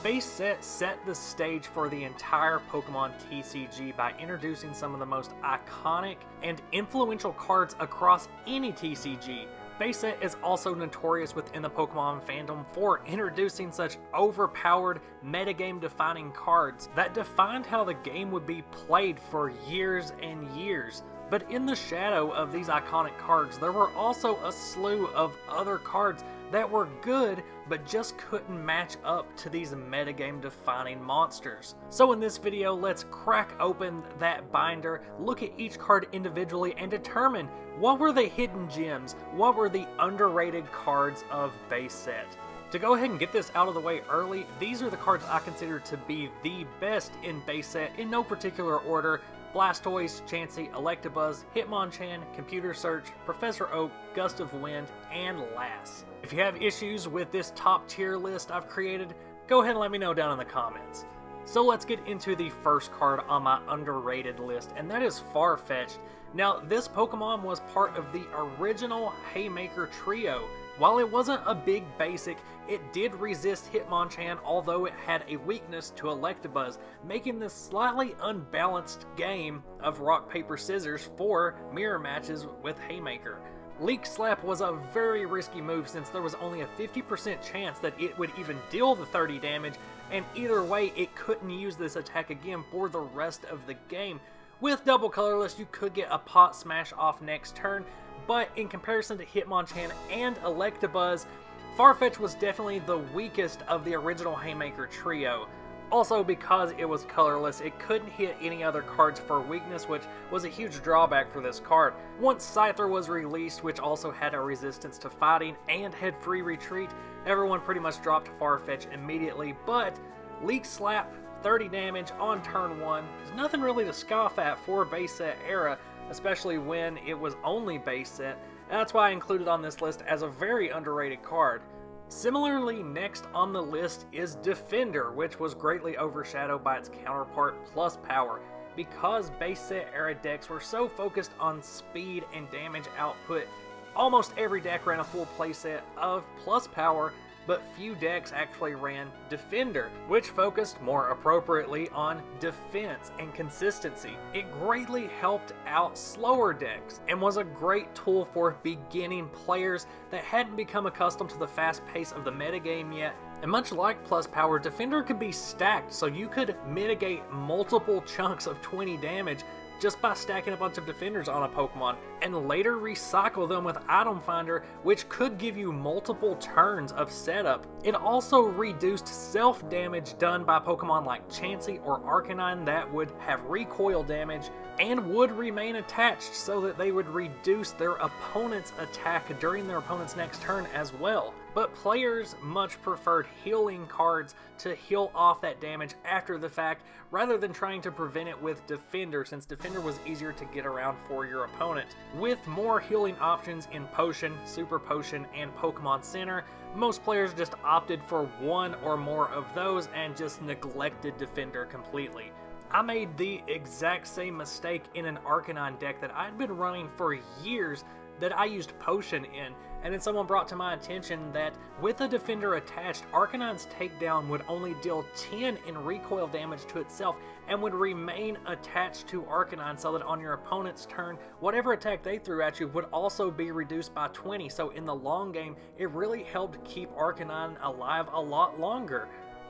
Base Set set the stage for the entire Pokemon TCG by introducing some of the most iconic and influential cards across any TCG. Base Set is also notorious within the Pokemon fandom for introducing such overpowered, metagame-defining cards that defined how the game would be played for years and years. But in the shadow of these iconic cards, there were also a slew of other cards that were good, but just couldn't match up to these metagame-defining monsters. So in this video, let's crack open that binder, look at each card individually, and determine what were the hidden gems, what were the underrated cards of Base Set. To go ahead and get this out of the way early, these are the cards I consider to be the best in Base Set in no particular order: Blastoise, Chansey, Electabuzz, Hitmonchan, Computer Search, Professor Oak, Gust of Wind, and Lass. If you have issues with this top tier list I've created, go ahead and let me know down in the comments. So let's get into the first card on my underrated list, and that is Farfetch'd. Now, this Pokemon was part of the original Haymaker trio. While it wasn't a big basic, it did resist Hitmonchan, although it had a weakness to Electabuzz, making this slightly unbalanced game of rock, paper, scissors for mirror matches with Haymaker. Leak Slap was a very risky move since there was only a 50% chance that it would even deal the 30 damage, and either way it couldn't use this attack again for the rest of the game. With Double Colorless, you could get a pot smash off next turn, but in comparison to Hitmonchan and Electabuzz, Farfetch'd was definitely the weakest of the original Haymaker trio. Also, because it was colorless, it couldn't hit any other cards for weakness, which was a huge drawback for this card. Once Scyther was released, which also had a resistance to fighting and had free retreat, everyone pretty much dropped Farfetch'd immediately, but Leak Slap, 30 damage on turn 1, is nothing really to scoff at for Base Set era, especially when it was only Base Set, and that's why I included on this list as a very underrated card. Similarly, next on the list is Defender, which was greatly overshadowed by its counterpart Plus Power. Because Base Set era decks were so focused on speed and damage output, almost every deck ran a full playset of Plus Power, but few decks actually ran Defender, which focused more appropriately on defense and consistency. It greatly helped out slower decks and was a great tool for beginning players that hadn't become accustomed to the fast pace of the metagame yet. And much like Plus Power, Defender could be stacked, so you could mitigate multiple chunks of 20 damage just by stacking a bunch of defenders on a Pokemon, and later recycle them with Item Finder, which could give you multiple turns of setup. It also reduced self-damage done by Pokemon like Chansey or Arcanine that would have recoil damage and would remain attached so that they would reduce their opponent's attack during their opponent's next turn as well. But players much preferred healing cards to heal off that damage after the fact rather than trying to prevent it with Defender, since Defender was easier to get around for your opponent. With more healing options in Potion, Super Potion, and Pokemon Center, most players just opted for one or more of those and just neglected Defender completely. I made the exact same mistake in an Arcanine deck that I'd been running for years that I used Potion in, and then someone brought to my attention that with a Defender attached, Arcanine's takedown would only deal 10 in recoil damage to itself and would remain attached to Arcanine, so that on your opponent's turn, whatever attack they threw at you would also be reduced by 20, so in the long game, it really helped keep Arcanine alive a lot longer.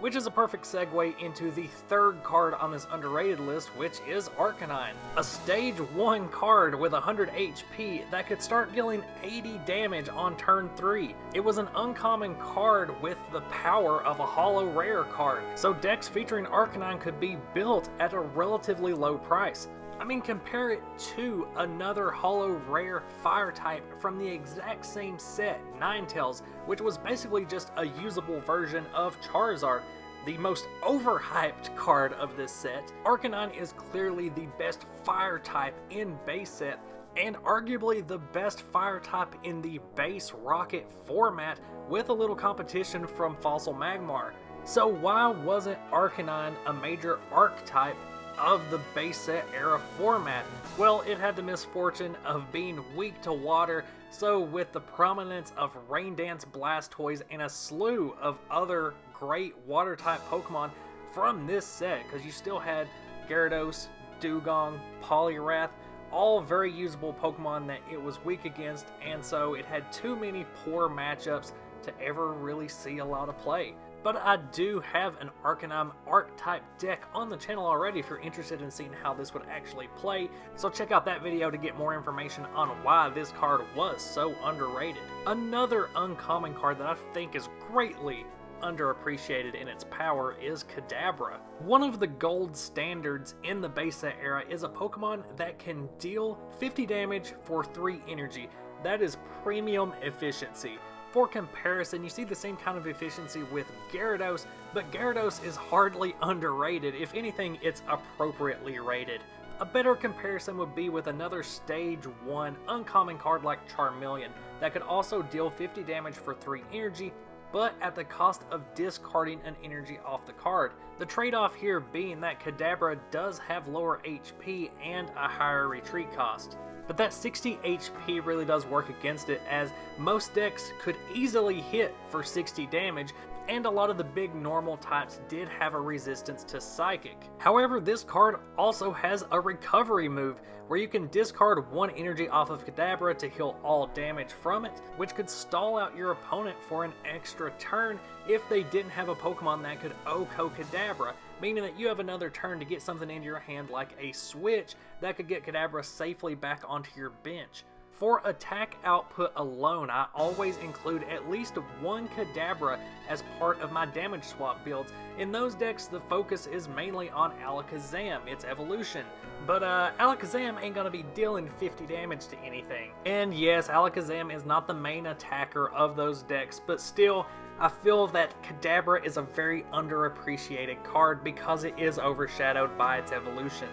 Which is a perfect segue into the third card on this underrated list, which is Arcanine. A stage 1 card with 100 HP that could start dealing 80 damage on turn 3. It was an uncommon card with the power of a holo rare card, so decks featuring Arcanine could be built at a relatively low price. I mean, compare it to another holo rare fire type from the exact same set, Ninetales, which was basically just a usable version of Charizard, the most overhyped card of this set. Arcanine is clearly the best fire type in Base Set, and arguably the best fire type in the base Rocket format, with a little competition from Fossil Magmar. So why wasn't Arcanine a major archetype of the Base Set era format? Well, it had the misfortune of being weak to water, so with the prominence of Rain Dance Blastoise and a slew of other great water-type Pokemon from this set, because you still had Gyarados, Dewgong, Poliwrath, all very usable Pokemon that it was weak against, and so it had too many poor matchups to ever really see a lot of play. But I do have an Arcanine Arc-type deck on the channel already if you're interested in seeing how this would actually play, so check out that video to get more information on why this card was so underrated. Another uncommon card that I think is greatly underappreciated in its power is Kadabra. One of the gold standards in the base set era is a Pokemon that can deal 50 damage for 3 energy. That is premium efficiency. For comparison, you see the same kind of efficiency with Gyarados, but Gyarados is hardly underrated. If anything, it's appropriately rated. A better comparison would be with another Stage 1 uncommon card like Charmeleon that could also deal 50 damage for 3 energy, but at the cost of discarding an energy off the card. The trade-off here being that Kadabra does have lower HP and a higher retreat cost. But that 60 HP really does work against it, as most decks could easily hit for 60 damage, and a lot of the big normal types did have a resistance to Psychic. However, this card also has a recovery move, where you can discard 1 energy off of Kadabra to heal all damage from it, which could stall out your opponent for an extra turn if they didn't have a Pokemon that could OHKO Kadabra, meaning that you have another turn to get something into your hand like a switch that could get Kadabra safely back onto your bench. For attack output alone, I always include at least 1 Kadabra as part of my damage swap builds. In those decks, the focus is mainly on Alakazam, its evolution. But Alakazam ain't gonna be dealing 50 damage to anything. And yes, Alakazam is not the main attacker of those decks, but still, I feel that Kadabra is a very underappreciated card because it is overshadowed by its evolution.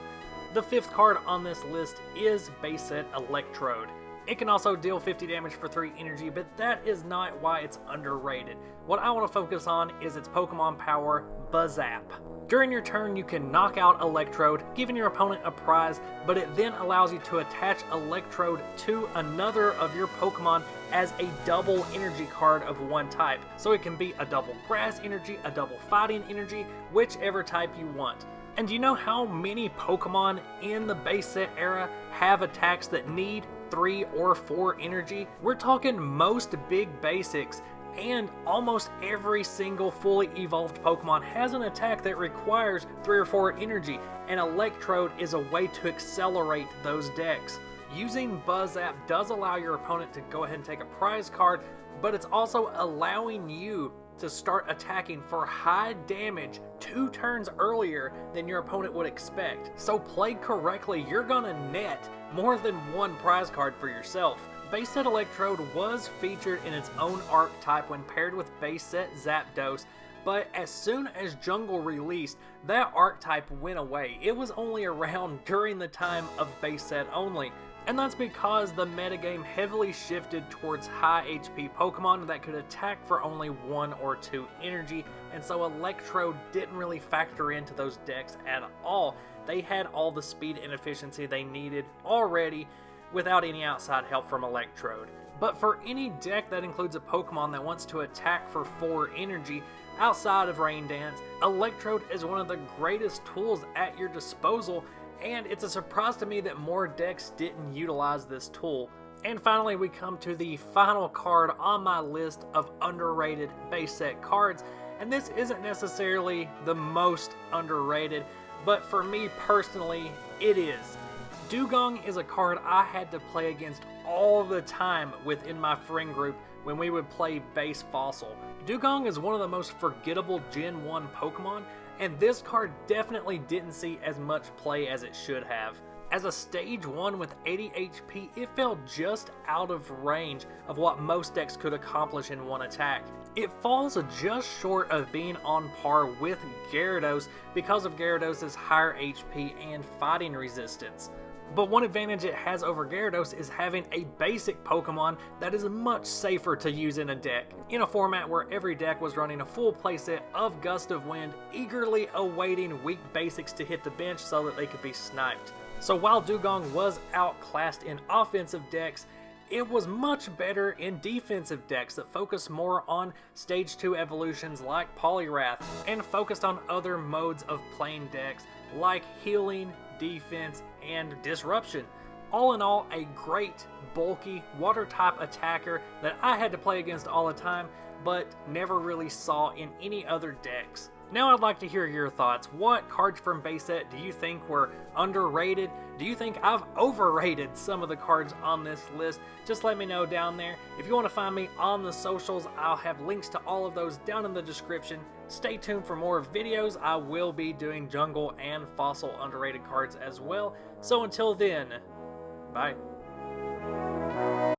The 5th card on this list is base set Electrode. It can also deal 50 damage for 3 energy, but that is not why it's underrated. What I want to focus on is its Pokemon power, Buzzap. During your turn, you can knock out Electrode, giving your opponent a prize, but it then allows you to attach Electrode to another of your Pokemon as a double energy card of one type. So it can be a double grass energy, a double fighting energy, whichever type you want. And do you know how many Pokemon in the base set era have attacks that need 3 or 4 energy? We're talking most big basics, and almost every single fully evolved Pokemon has an attack that requires 3 or 4 energy, and Electrode is a way to accelerate those decks. Using Buzzap does allow your opponent to go ahead and take a prize card, but it's also allowing you to start attacking for high damage 2 turns earlier than your opponent would expect. So played correctly, you're gonna net more than 1 prize card for yourself. Base set Electrode was featured in its own archetype when paired with base set Zapdos, but as soon as Jungle released, that archetype went away. It was only around during the time of base set only. And that's because the metagame heavily shifted towards high HP Pokemon that could attack for only 1 or 2 energy, and so Electrode didn't really factor into those decks at all. They had all the speed and efficiency they needed already without any outside help from Electrode. But for any deck that includes a Pokemon that wants to attack for 4 energy outside of Rain Dance, Electrode is one of the greatest tools at your disposal, and it's a surprise to me that more decks didn't utilize this tool. And finally, we come to the final card on my list of underrated base set cards, and this isn't necessarily the most underrated, but for me personally, it is. Dewgong is a card I had to play against all the time within my friend group when we would play base Fossil. Dewgong is one of the most forgettable Gen 1 Pokemon, and this card definitely didn't see as much play as it should have. As a stage 1 with 80 HP, it fell just out of range of what most decks could accomplish in one attack. It falls just short of being on par with Gyarados because of Gyarados' higher HP and fighting resistance. But one advantage it has over Gyarados is having a basic Pokemon that is much safer to use in a deck, in a format where every deck was running a full playset of Gust of Wind, eagerly awaiting weak basics to hit the bench so that they could be sniped. So while Dewgong was outclassed in offensive decks, it was much better in defensive decks that focused more on Stage 2 evolutions like Poliwrath, and focused on other modes of playing decks like healing, defense, and disruption. All in all, a great, bulky, water-type attacker that I had to play against all the time, but never really saw in any other decks. Now I'd like to hear your thoughts. What cards from base set do you think were underrated? Do you think I've overrated some of the cards on this list? Just let me know down there. If you want to find me on the socials, I'll have links to all of those down in the description. Stay tuned for more videos. I will be doing jungle and fossil underrated cards as well. So until then, bye.